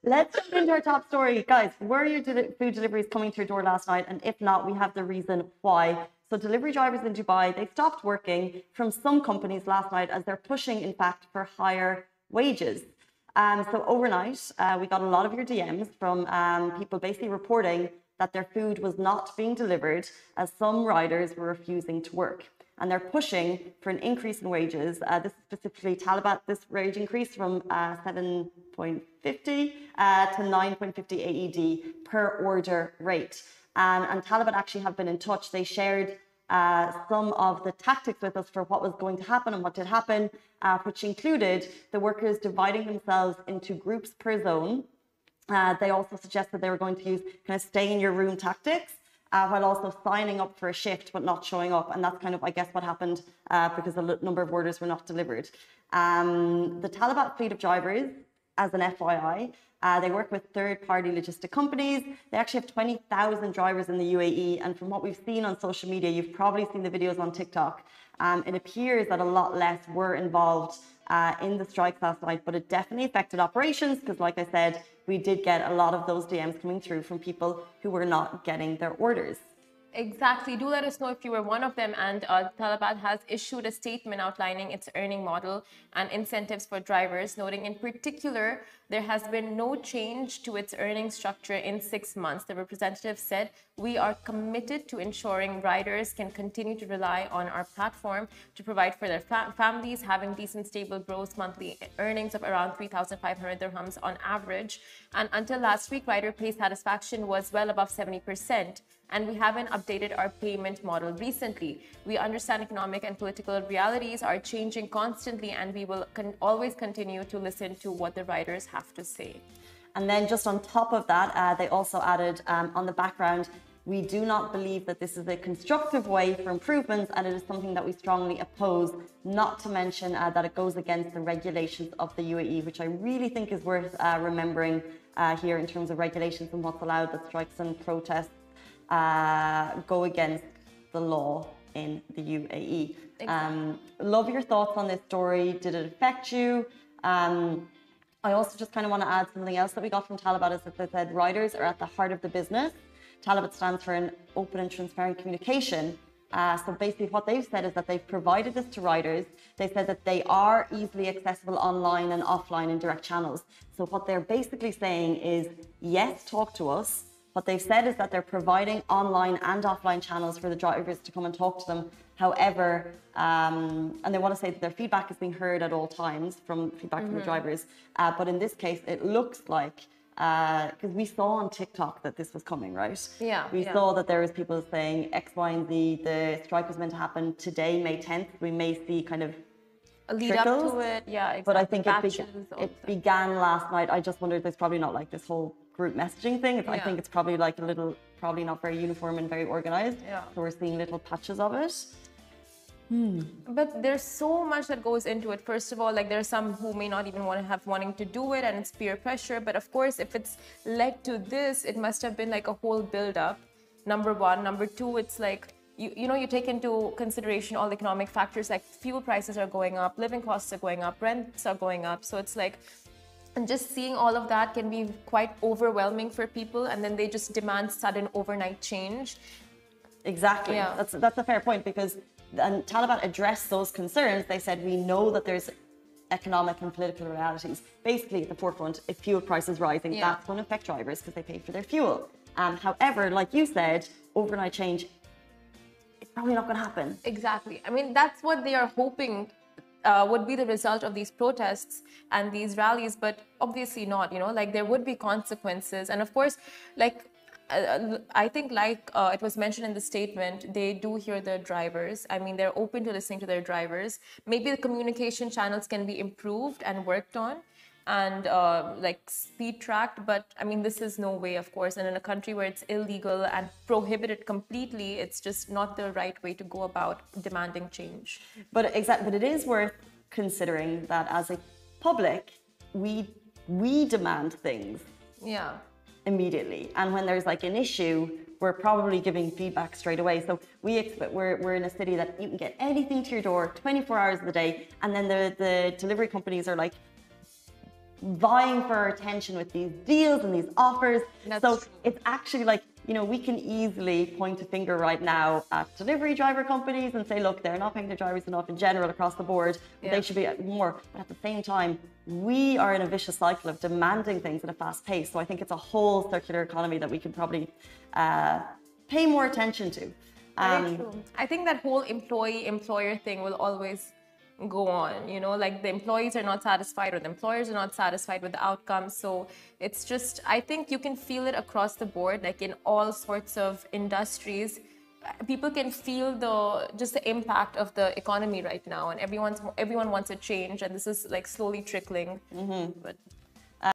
Let's jump into our top story. Guys, were your food deliveries coming to your door last night? And if not, we have the reason why. So delivery drivers in Dubai, they stopped working from some companies last night as they're pushing, in fact, for higher wages. So overnight, we got a lot of your DMs from people basically reporting that their food was not being delivered as some riders were refusing to work. And they're pushing for an increase in wages. This is specifically Talab, this wage increase from 7.50 to 9.50 AED per order rate. And Talab actually have been in touch. They shared some of the tactics with us for what was going to happen and what did happen, which included the workers dividing themselves into groups per zone. They also suggested they were going to use kind of stay in your room tactics, while also signing up for a shift but not showing up. And that's kind of, I guess, what happened because a number of orders were not delivered. The Talab fleet of drivers, as an FYI, they work with third-party logistic companies. They actually have 20,000 drivers in the UAE. And from what we've seen on social media, you've probably seen the videos on TikTok. It appears that a lot less were involved in the strikes last night, but it definitely affected operations because, like I said, we did get a lot of those DMs coming through from people who were not getting their orders. Exactly. Do let us know if you were one of them. And Talab has issued a statement outlining its earning model and incentives for drivers, noting in particular there has been no change to its earning structure in 6 months. The representative said, "We are committed to ensuring riders can continue to rely on our platform to provide for their families, having decent, stable gross monthly earnings of around 3,500 dirhams on average. And until last week, rider pay satisfaction was well above 70%. And we haven't updated our payment model recently. We understand economic and political realities are changing constantly, and we will always continue to listen to what the riders have to say." And then just on top of that, they also added on the background, "We do not believe that this is a constructive way for improvements, and it is something that we strongly oppose, not to mention that it goes against the regulations of the UAE," which I really think is worth remembering here in terms of regulations and what's allowed, that strikes and protests go against the law in the UAE. Exactly. Love your thoughts on this story. Did it affect you? I also just kind of want to add something else that we got from Talab is that they said riders are at the heart of the business. Talab stands for an open and transparent communication. So basically what they've said is that they've provided this to riders. They said that they are easily accessible online and offline in direct channels. So what they're basically saying is, yes, talk to us. What they've said is that they're providing online and offline channels for the drivers to come and talk to them. However, and they want to say that their feedback is being heard at all times from feedback from the drivers. But in this case, it looks like, because we saw on TikTok that this was coming, right? Yeah. We saw that there was people saying X, Y, and Z. The strike was meant to happen today, May 10th. We may see kind of A lead trickles, up to it. Yeah, exactly. But I think it began last night. I just wondered, there's probably not like this whole group messaging thing. I think it's probably like a little, probably not very uniform and very organized. Yeah. So we're seeing little patches of it. But there's so much that goes into it. First of all, like there are some who may not even wanting to do it, and it's peer pressure. But of course, if it's led to this, it must have been like a whole build-up. Number one. Number two, it's like you take into consideration all economic factors, like fuel prices are going up, living costs are going up, rents are going up. So it's like, and just seeing all of that can be quite overwhelming for people, and then they just demand sudden overnight change. Exactly. Yeah. That's a fair point, because and Taliban addressed those concerns. They said, we know that there's economic and political realities. Basically, at the forefront, if fuel prices rising, that's going to affect drivers because they pay for their fuel. However, like you said, overnight change, it's probably not going to happen. Exactly. I mean, that's what they are hoping would be the result of these protests and these rallies, but obviously not, like there would be consequences. And of course, like I think like it was mentioned in the statement, they do hear their drivers. I mean, they're open to listening to their drivers. Maybe the communication channels can be improved and worked on and like speed tracked, but I mean, this is no way, of course, and in a country where it's illegal and prohibited completely, it's just not the right way to go about demanding change. But it is worth considering that as a public, we demand things immediately, and when there's like an issue, we're probably giving feedback straight away. So we're in a city that you can get anything to your door 24 hours of the day, and then the delivery companies are like vying for our attention with these deals and these offers. That's So true. it's actually like, you know, we can easily point a finger right now at delivery driver companies and say, look, they're not paying their drivers enough in general across the board. Yeah. They should be at more. But at the same time, we are in a vicious cycle of demanding things at a fast pace. So I think it's a whole circular economy that we can probably pay more attention to. Very true. I think that whole employee-employer thing will always go on, you know, like the employees are not satisfied or the employers are not satisfied with the outcome. So it's just, I think you can feel it across the board, like in all sorts of industries. People can feel the impact of the economy right now, and everyone wants a change, and this is like slowly trickling. But